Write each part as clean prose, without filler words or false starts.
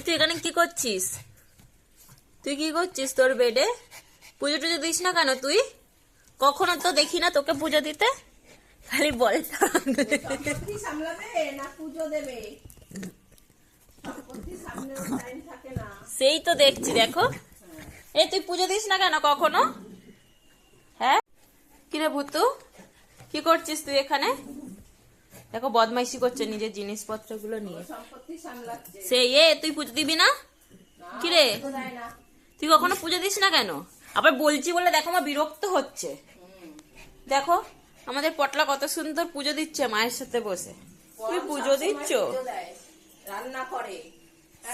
তুই এখানে কি করছিস? তুই কি করছিস তোর বেডে? পুজো টুজো দিস না কেন তুই? কখনো তো দেখি না তোকে পুজো দিতে, খালি বলটা সেই তো দেখছি। দেখো তুই পুজো দিস না কেন কখনো? হ্যাঁ কিরে ভূতু, কি করছিস তুই এখানে? দেখো বদমাইশি করছে নিজের জিনিসপত্র গুলো নিয়ে। সেই তুই পুজো দিবি না? কিরে তুই কখনো পুজো দিস না কেন? আবার বলছি বলে দেখো আমার বিরক্ত হচ্ছে। দেখো আমাদের পটলা কত সুন্দর পুজো দিচ্ছে মায়ের সাথে বসে। তুই পুজো দিচ্ছ? রান্না করে,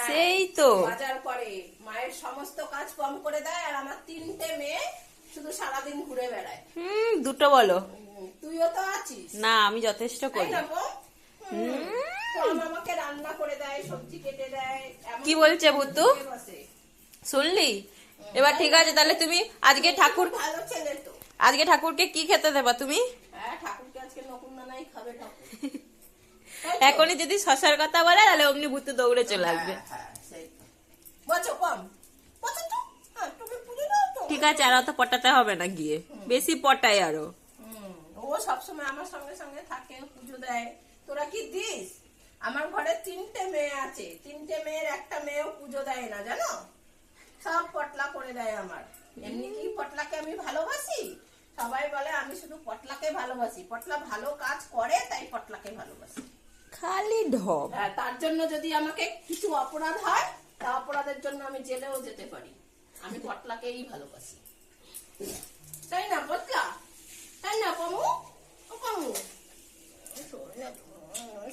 সেই তো বাজার করে, মায়ের সমস্ত কাজ কম করে দেয়। আর আমার 3টে মেয়ে শুধু সারাদিন ঘুরে বেড়ায়। দুটো বলো। তুইও তো আছিস না, আমি যথেষ্ট করি। আমাকে রান্না করে দেয়, সবজি কেটে দেয়। কি বলছে ভূতু? শুনলি? এবার ঠিক আছে, তাহলে তুমি আজকে ঠাকুর, ভালো ছেলে তো, আজকে ঠাকুরকে কি খেতে দেবা তুমি? হ্যাঁ, ঠাকুরকে আজকে নকুন্দানাই খাবে ঠাকুর। এখনই যদি শশার কথা বলে তাহলে অমনি ভূতু দৌড়ে চলে আসবে। ঠিক আছে, আর অত পটাতে হবে না, গিয়ে বেশি পটাই আরো। ও সবসময় আমার সঙ্গে সঙ্গে থাকে, পুজো দেয়। তোরা কি দিস? আমার ঘরে 3টে মেয়ে আছে, 3টে মেয়ের একটা মেয়েও পুজো দেয় না, জানো? সব পটলা করে দেয় আমার। এমনি কি পটলাকে আমি ভালোবাসি? সবাই বলে আমি শুধু পটলাকে ভালোবাসি। পটলা ভালো কাজ করে তাই পটলাকে ভালোবাসি। খালি ঢপ। তার জন্য যদি আমাকে কিছু অপরাধ হয়, তা অপরাধের জন্য আমি জেলেও যেতে পারি। আমি পটলাকেই ভালোবাসি, তাই না পটলা? তাই না পামু? ও পামু,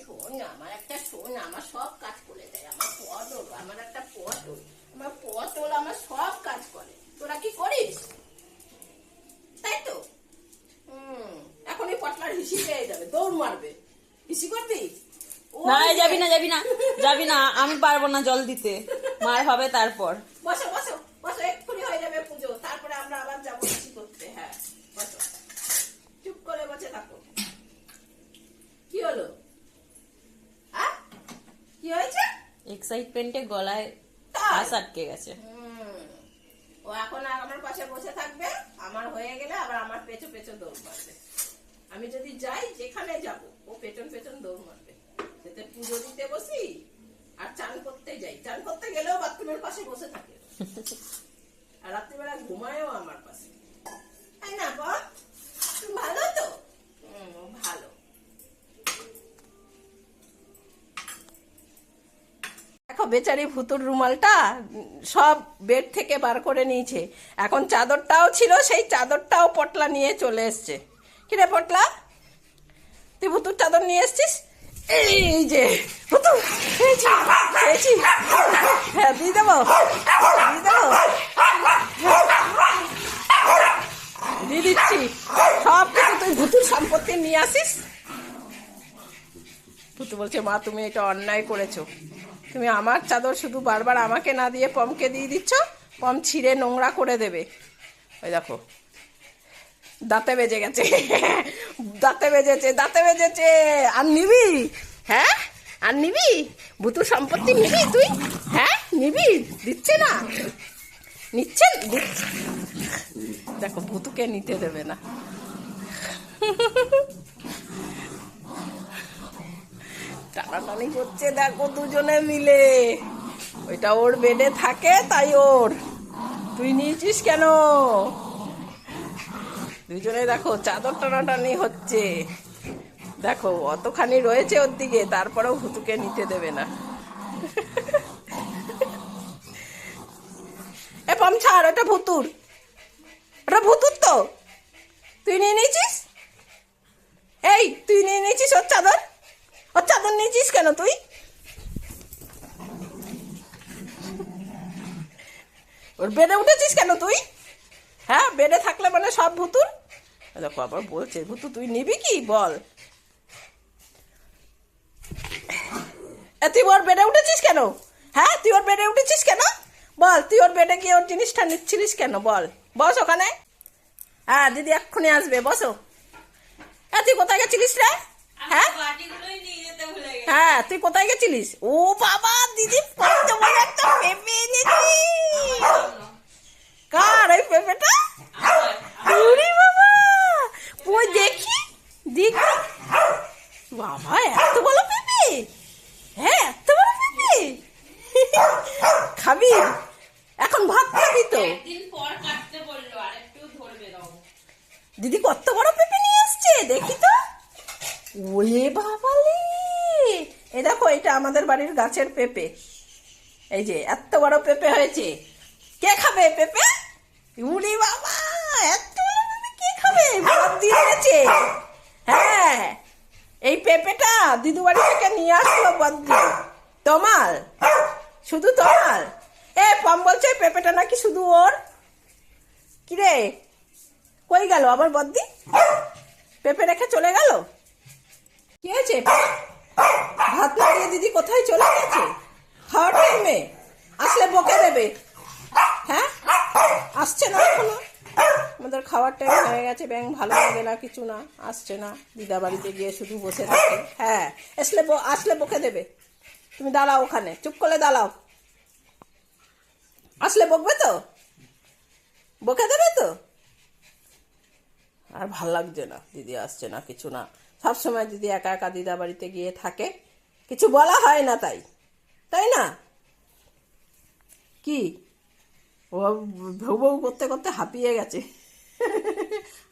শোন না, আমার একটা শোন, আমার সব কাজ করে দেয়। আমার পটল, আমার একটা পটল, আমার পটল আমার সব কাজ করে। তোরা কি করিস? তাই তো। এখনই পটলার হিসি পেয়ে যাবে, দৌড় মারবে। হিসি করবি? না, যাবি না, যাবি না, যাবি না, আমি পারবো না জল দিতে, মার হবে তারপর। বসো বসো বসো, এক্ষুনি হয়ে যাবে পুজো, তারপরে আমরা আবার যাবো হিসি করতে। হ্যাঁ বসো, চুপ করে বসে থাকো। কি হলো? হ্যাঁ, কি হয়েছে? এক্সাইটমেন্টে গলায় শ্বাস আটকে গেছে। ও এখন আর আমার পাশে বসে থাকবে, আমার হয়ে গেলে আবার আমার পেছন পেছন দৌড় মারবে। আমি যদি যাই, যেখানে যাব, ও পেছন পেছন দৌড় মারবে। যাতে পুজো দিতে বসি আর চান করতে যাই, চান করতে গেলেও বাথরুমের পাশে বসে থাকে। আর রাত্রিবেলা ঘুমায়ও আমার পাশে, তাই না? বল, ভালো তো? ভালো। দেখো বেচারি ভুতুর রুমালটা সব বেড থেকে বার করে নিয়েছে। এখন চাদরটাও ছিল, সেই চাদরটাও পটলা নিয়ে চলে এসছে। কিরে পটলা, তুই ভুতুর চাদর নিয়ে এসছিস? এই যে ভুতু, হ্যাঁ দিয়ে দেবো, দিয়ে দেবো, দিয়ে দিচ্ছি। সব কিছু তুই ভুতুর সম্পত্তি নিয়ে আসিস। ভুতু বলছে, মা তুমি এটা অন্যায় করেছো। তুমি আমার চাদর শুধু বারবার আমাকে না দিয়ে পমকে দিয়ে দিচ্ছ, পম ছিঁড়ে নোংরা করে দেবে। ওই দেখো দাঁতে বেজে গেছে, দাঁতে বেজেছে, দাঁতে বেজেছে। আর নিবি? হ্যাঁ, আর নিবি? ভুতুর সম্পত্তি নিবি তুই? হ্যাঁ নিবি? দিচ্ছে না, নিচ্ছেন, দিচ্ছে। দেখো ভুতুকে নিতে দেবে না। টানাটানি করছে দেখো দুজনে মিলে। ওইটা ওর বেডে থাকে তাই ওর। তুই নিয়েছিস কেন? দুজনে দেখো চাদর টানাটানি হচ্ছে। দেখো অতখানি রয়েছে ওর দিকে, তারপরেও ভুতুকে নিতে দেবে না। এ পম ছাড়, ওটা ভুতুর, ওটা ভুতুর তো। তুই নিয়ে নিয়েছিস? এই তুই নিয়ে নিয়েছিস ওর চাদর? ওর চাদর নিয়েছিস কেন তুই? ওর বেডে উঠেছিস কেন তুই? হ্যাঁ, বেডে থাকলে মানে সব ভুতুর। দেখো আবার বলছে ভুতু, তুই নিবি কি বল? তুই ওর বেডে উঠেছিস কেন? হ্যাঁ, তুই ওর বেডে উঠেছিস কেন বল? তুই ওর বেডে গিয়ে ওর জিনিসটা নিচ্ছিলিস কেন বল? বস ওখানে। হ্যাঁ দিদি এক্ষুনি আসবে, বসো। তুই কোথায় গেছিলিস রে? হ্যাঁ, হ্যাঁ তুই কোথায় গেছিলিস? ও বাবা, দিদি পঞ্চমনে খাবি? এখন ভাত খাবি তো? একদিন পর কাটতে বললো, আর একটু ধরবে দাও। দিদি কত বড় পেঁপে নিয়ে আসছে দেখি তো। ওরে বাবালে, এই দেখো এটা আমাদের বাড়ির গাছের পেঁপে। এই যে এত বড় পেঁপে হয়েছে। কে খাবে পেঁপে? উরি বাবা, এত বড় পেঁপে কে খাবে? ভাত দিয়ে গেছে। হ্যাঁ, এই পেঁপেটা দিদু বাড়ি থেকে নিয়ে আসলো বদ্দি। তোমার? শুধু তোমার? এ পম বলছে পেঁপেটা নাকি শুধু ওর। কিরে, কই গেল আবার বদ্দি? পেঁপে রেখে চলে গেল? কি হয়েছে? ভাত না দিয়ে দিদি কোথায় চলে গেছে? খাওয়ার টাইমে আসলে বকে দেবে। হ্যাঁ, আসছে না এখনো। আমাদের খাওয়ার টাইম হয়ে গেছে, ব্যাং ভালো লাগে না, কিছু না, আসছে না। দিদা বাড়িতে গিয়ে শুধু বসে থাকে। হ্যাঁ, আসলে বকে দেবে। তুমি দাঁড়াও ওখানে, চুপ করে দাঁড়াও। আসলে বকবে তো, বকে দেবে তো। আর ভাল লাগছে না, দিদি আসছে না, কিছু না। সবসময় দিদি একা একা দিদা বাড়িতে গিয়ে থাকে, কিছু বলা হয় না, তাই না? কি ও ভৌ ভৌ করতে করতে হাঁপিয়ে গেছে,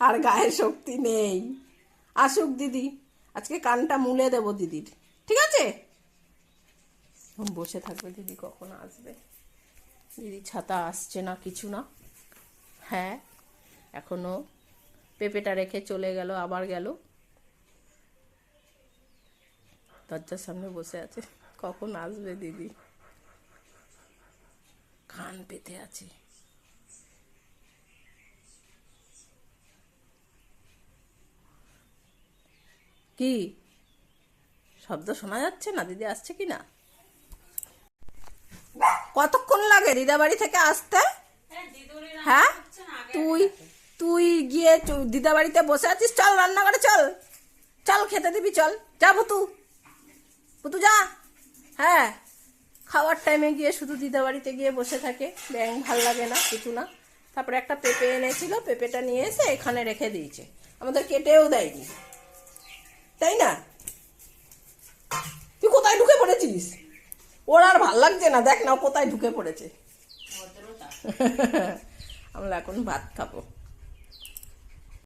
আর গায়ে শক্তি নেই। আসুক দিদি, আজকে কানটা মুলে দেবো দিদির, ঠিক আছে? বসে থাকবে দিদি, কখন আসবে। দিদি ছাতা আসছে না, কিছু না। হ্যাঁ, এখনো পেঁপেটা রেখে চলে গেল, আবার গেল। দরজার সামনে বসে আছে, কখন আসবে দিদি। কান পেতে আছে। কি শব্দ শোনা যাচ্ছে না? দিদি আসছে কি না? কতক্ষণ লাগে দিদা বাড়ি থেকে আসতে? হ্যাঁ, তুই গিয়ে দিদা বাড়িতে বসে আছিস। চল রান্না করে, চল চল খেতে দিবি, চল যা ভুতু, ভুতু যা। হ্যাঁ, খাওয়ার টাইমে গিয়ে শুধু দিদা বাড়িতে গিয়ে বসে থাকে, ব্যাং ভাল লাগে না, কিছু না। তারপরে একটা পেঁপে এনেছিল, পেঁপেটা নিয়ে এসে এখানে রেখে দিয়েছে, আমাদের কেটেও দেয়নি, তাই না? তুই কোথায় ঢুকে পড়েছিস? ওর আর ভাল লাগছে না, দেখ না কোথায় ঢুকে পড়েছে। আমরা এখন ভাত খাবো।